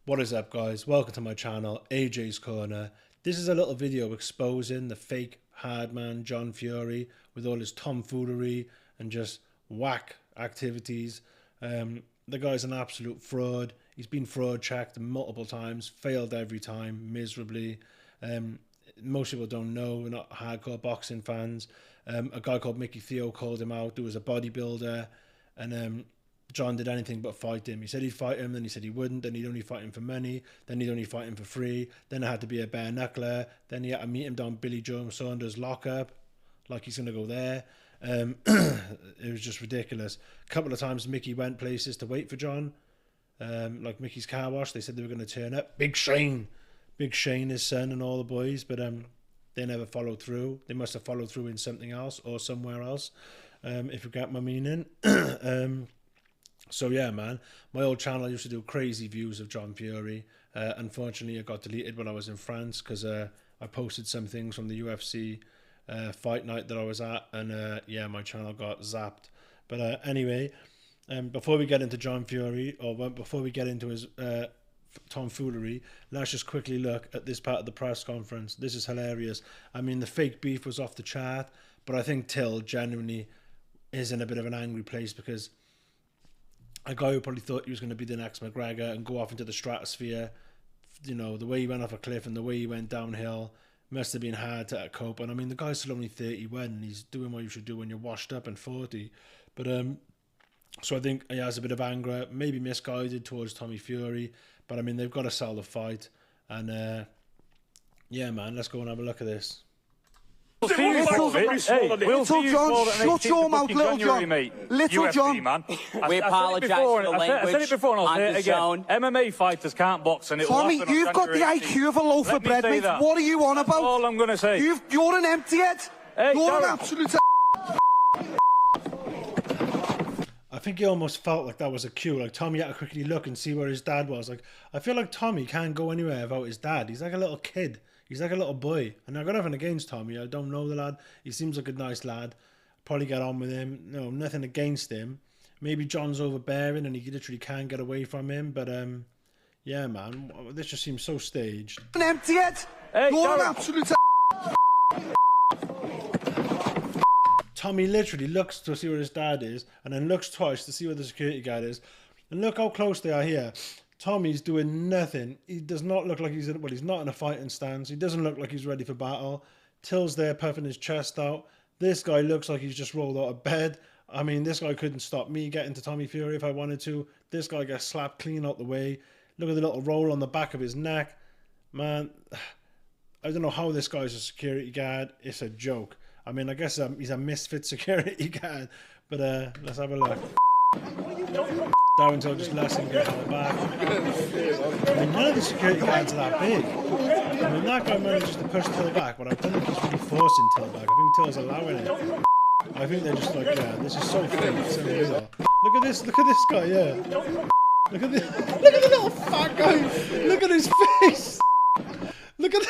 What is up, guys? Welcome to my channel, AJ's Corner. This is a little video exposing the fake hard man Jon Fury with all his tomfoolery and just whack activities. The guy's an absolute fraud. He's been fraud checked multiple times, failed every time miserably. Most people don't know, we're not hardcore boxing fans. A guy called Mickey Theo called him out, who was a bodybuilder, and Jon did anything but fight him. He said he'd fight him, then he said he wouldn't, then he'd only fight him for money, then he'd only fight him for free, then it had to be a bare knuckler, then he had to meet him down Billy Joe Saunders' lockup, like he's going to go there. It was just ridiculous. A couple of times Mickey went places to wait for Jon, like Mickey's car wash. They said they were going to turn up. Big Shane, his son, and all the boys, but they never followed through. They must have followed through in something else or somewhere else, if you get my meaning. So yeah, man, my old channel used to do crazy views of Jon Fury. Unfortunately, it got deleted when I was in France because I posted some things from the UFC fight night that I was at, and yeah, my channel got zapped. But anyway, before we get into Jon Fury, or before we get into his tomfoolery, let's just quickly look at this part of the press conference. This is hilarious. I mean, the fake beef was off the chart, but I think Till genuinely is in a bit of an angry place because a guy who probably thought he was going to be the next McGregor and go off into the stratosphere, you know, the way he went off a cliff and the way he went downhill must have been hard to cope. And I mean, the guy's still only 31 and he's doing what you should do when you're washed up and 40. But so I think he has a bit of anger, maybe misguided towards Tommy Fury. But I mean, they've got to sell the fight. And yeah, man, let's go and have a look at this. Little John, shut your mouth, Little John. Little John. We apologise for the language. I said it before and I'll say it again. MMA fighters can't box and it'll Tommy, happen. you've got the IQ of a loaf of bread, mate. What are you on about? That's all I'm going to say. You're an emptyhead. Hey, you're an absolute... I think he almost felt like that was a cue. Like Tommy had to quickly look and see where his dad was. Like, I feel like Tommy can't go anywhere without his dad. He's like a little kid. He's like a little boy. And I've got nothing against Tommy. I don't know the lad. He seems like a nice lad. Probably get on with him. No, nothing against him. Maybe Jon's overbearing and he literally can't get away from him. But yeah, man, this just seems so staged. An emptyhead. Hey, you're an absolute... Tommy literally looks to see where his dad is and then looks twice to see where the security guard is. And look how close they are here. Tommy's doing nothing. He does not look like he's in, well, he's not in a fighting stance. He doesn't look like he's ready for battle. Till's there puffing his chest out. This guy looks like he's just rolled out of bed. I mean, this guy couldn't stop me getting to Tommy Fury if I wanted to. This guy gets slapped clean out the way. Look at the little roll on the back of his neck. Man, I don't know how this guy's a security guard. It's a joke. I mean, I guess he's a misfit security guard. But let's have a look. Darren Till just lets him get on the back. I mean, none of the security guards are that big. I mean, that guy manages to push Till back, but I don't think he's really forcing Till back. I think Till's allowing it. I think they're just like, yeah, this is so fake. It's unreal. Look at this guy, yeah. Look at the little fat guy. Look at his face. Look at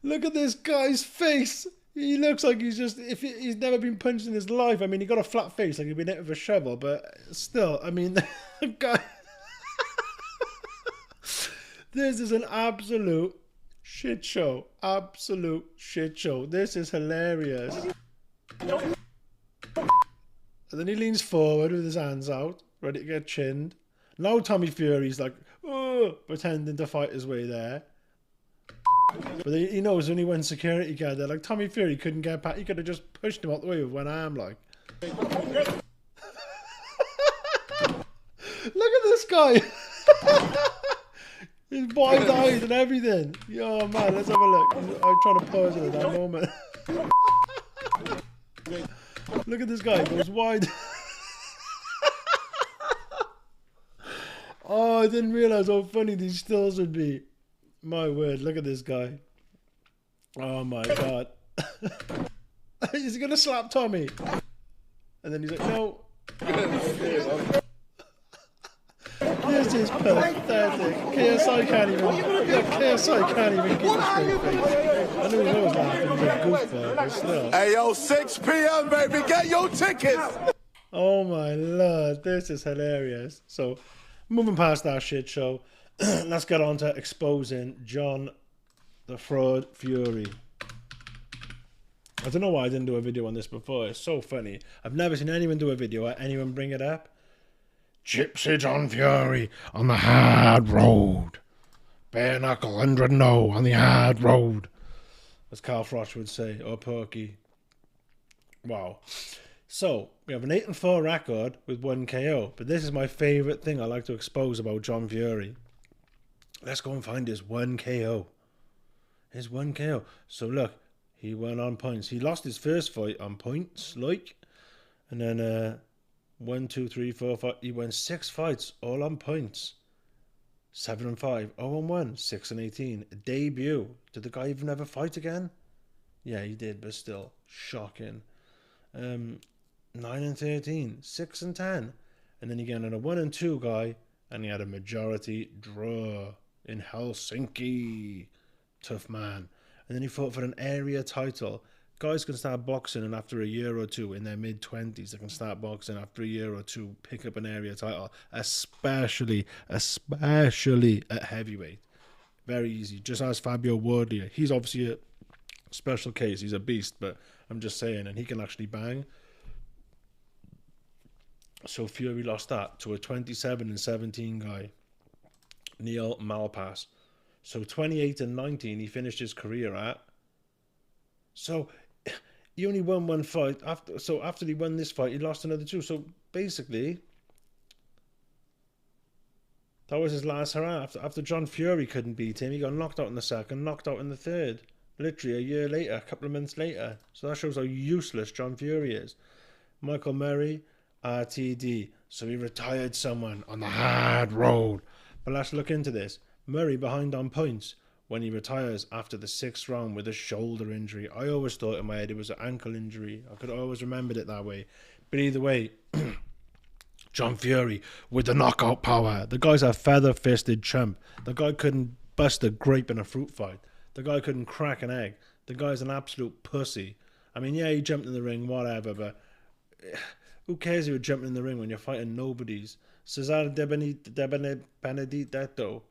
look at this guy's face. He looks like he's just, if he's never been punched in his life. I mean, he got a flat face, like he'd been hit with a shovel, but still, I mean, the guy. This is an absolute shit show. Absolute shit show. This is hilarious. And then he leans forward with his hands out, ready to get chinned. Now Tommy Fury's like, oh, pretending to fight his way there. But he knows only one security guard there. Like, Tommy Fury couldn't get past. He could have just pushed him out the way with one arm, like. Look at this guy. He's wide-eyed and everything. Oh, man, let's have a look. I'm trying to pause it at that moment. Look at this guy. He goes wide. Oh, I didn't realise how funny these stills would be. My word, look at this guy. Oh my god. Is he going to slap Tommy? And then he's like, no. This is pathetic. KSI can't even, KSI can't even keep a straight face. I know he was laughing, he's a goofball, but still. Hey yo, 6 p.m. baby, get your tickets! Oh my lord, this is hilarious. So, moving past that shit show, let's get on to exposing Jon the Fraud Fury. I don't know why I didn't do a video on this before. It's so funny. I've never seen anyone do a video or anyone bring it up. Gypsy Jon Fury on the hard road. Bare knuckle, 100 no on the hard road. As Carl Froch would say, or Porky. Wow. So, we have an 8-4 record with 1 KO. But this is my favourite thing I like to expose about Jon Fury. Let's go and find his 1 KO. His 1 KO. So look, he won on points. He lost his first fight on points, like. And then 1, 2, 3, 4, 5. He won 6 fights, all on points. 7-5, 0-1, 6-18. A debut. Did the guy even ever fight again? Yeah, he did, but still. Shocking. 9-13, 6-10. And then he got a 1-2 guy, and he had a majority draw in Helsinki. Tough man. And then he fought for an area title. Guys can start boxing, and after a year or two, in their mid-20s, they can start boxing after a year or two, pick up an area title, especially at heavyweight. Very easy. Just ask Fabio Wardley. He's obviously a special case. He's a beast, but I'm just saying, and he can actually bang. So Fury lost that to a 27-17 guy, Neil Malpass. So 28-19, he finished his career at. So he only won 1 fight. After he won this fight, he lost another 2. So basically, that was his last hurrah. After Jon Fury couldn't beat him, he got knocked out in the second, knocked out in the third. Literally a year later, a couple of months later. So that shows how useless Jon Fury is. Michael Murray, RTD. So he retired someone on the hard road. But let's look into this. Murray behind on points when he retires after the 6th round with a shoulder injury. I always thought in my head it was an ankle injury. I could always remembered it that way. But either way, Jon Fury with the knockout power. The guy's a feather-fisted chump. The guy couldn't bust a grape in a fruit fight. The guy couldn't crack an egg. The guy's an absolute pussy. I mean, yeah, he jumped in the ring, whatever, but who cares if you're jumping in the ring when you're fighting nobodies? Cesare De Benedetto.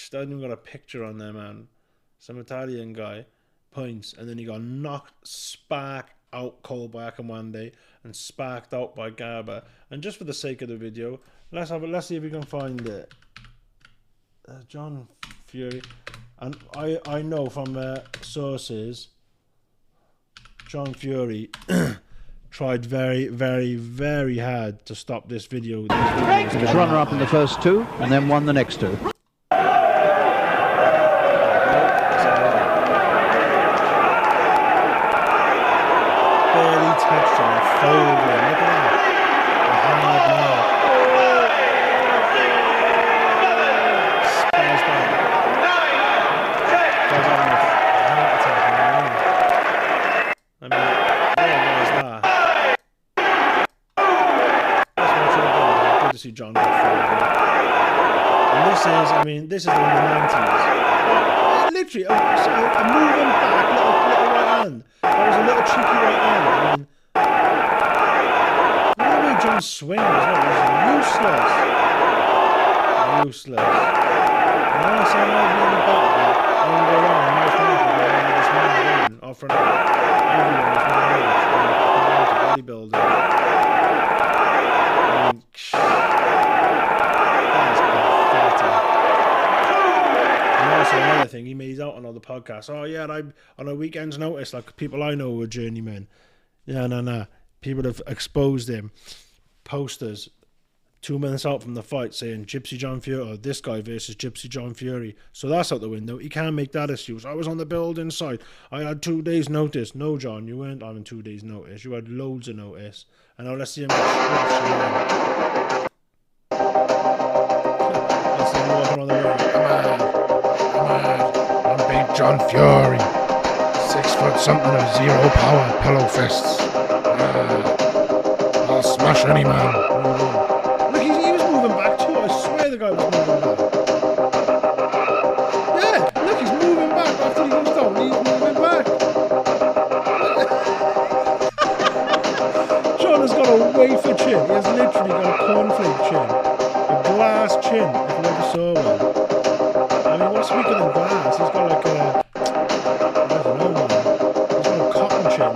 They haven't even got a picture on there, man. Some Italian guy. Points. And then he got sparked out cold by Akamwande and sparked out by Garber. And just for the sake of the video, let's see if we can find it. Jon Fury. And I know from sources, Jon Fury tried very, very, very hard to stop this video. He was runner-up in the first 2 and then won the next 2. Barely touched him and folded him. Look at that. A hard man. Spares back. Goes on with a heart attack in the ring. I mean, where was that? Let's watch it again. Good to see Jon get folded. And this is in the 90s. Literally, a moving back little right hand. That was a little cheeky right hand. I mean, look at the way Jon swings as well. It was useless. Useless. And then I saw him over in the back. And then go on. My friend would go on with this man winning. Or from everyone was my age. And bodybuilding. I mean, that is pathetic. And also another thing, he made out on all the podcasts. Oh yeah, on a weekend's notice, like people I know were journeymen. Yeah, no. People have exposed him. Posters 2 minutes out from the fight saying Gypsy Jon Fury, or this guy versus Gypsy Jon Fury. So that's out the window. He can't make that excuse. I was on the building site. I had 2 days notice. No, Jon, you weren't having 2 days notice. You had loads of notice. And now let's see him get scratched. Let's see him walking on the road. Come on. I'm Big Jon Fury. 6 foot something of 0 power. Pillow fists. I'll smash any man. Look, he was moving back too. I swear the guy was moving back. Yeah, look, he's moving back after he goes down. He's moving back. Jon has got a way for chin. A glass chin, if you ever saw one. I mean, what's weaker than glass? He's got like a... I don't know, man. He's got a cotton chin.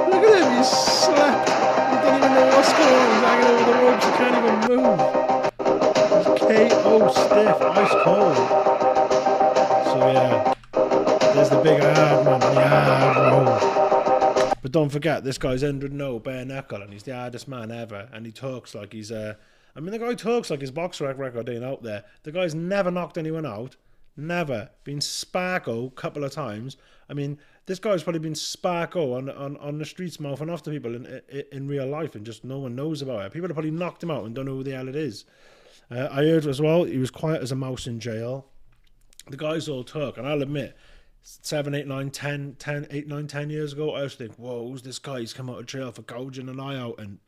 Look at him, he's slept. He don't even know what's going on. He's hanging over the ropes, he can't even move. He's KO stiff, ice cold. So yeah, there's the big hard man, the hard roll. But don't forget, this guy's 100-0 bare knuckle, and he's the hardest man ever. And he talks like he's I mean, the guy talks like his box record ain't out there. The guy's never knocked anyone out. Never. Been Sparko a couple of times. I mean, this guy's probably been Sparko on the streets mouthing off to people in real life, and just no one knows about it. People have probably knocked him out and don't know who the hell it is. I heard as well, he was quiet as a mouse in jail. The guy's all talk, and I'll admit, 7, 8, 9, 10 years ago, I used to think, whoa, who's this guy? He's come out of jail for gouging an eye out, and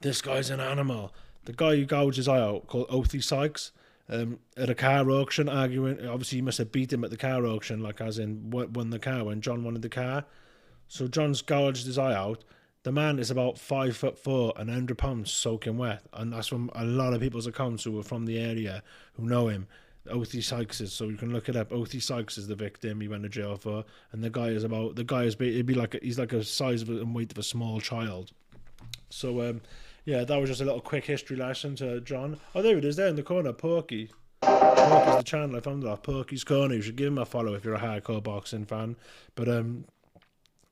this guy's an animal. The guy who gouged his eye out, called Oathie Sykes, at a car auction, arguing, obviously he must have beat him at the car auction, like as in won the car when John wanted the car. So John's gouged his eye out. The man is about 5'4" and 100 pounds soaking wet, and that's from a lot of people's accounts who are from the area who know him. Oathie Sykes is, so you can look it up. Oathie Sykes is the victim he went to jail for, and he'd be like he's like a size of and weight of a small child. So yeah, that was just a little quick history lesson to John. Oh, there it is, there in the corner, Porky. Porky's the channel I found it off, Porky's Corner. You should give him a follow if you're a hardcore boxing fan. But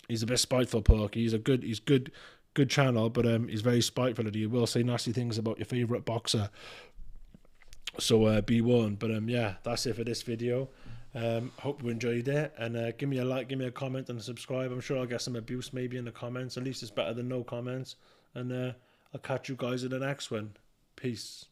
he's a bit spiteful, Porky. He's good channel, but he's very spiteful. He will say nasty things about your favourite boxer. So be warned. But yeah, that's it for this video. Hope you enjoyed it, and give me a like, give me a comment, and subscribe. I'm sure I'll get some abuse maybe in the comments. At least it's better than no comments. And I'll catch you guys in the next one. Peace.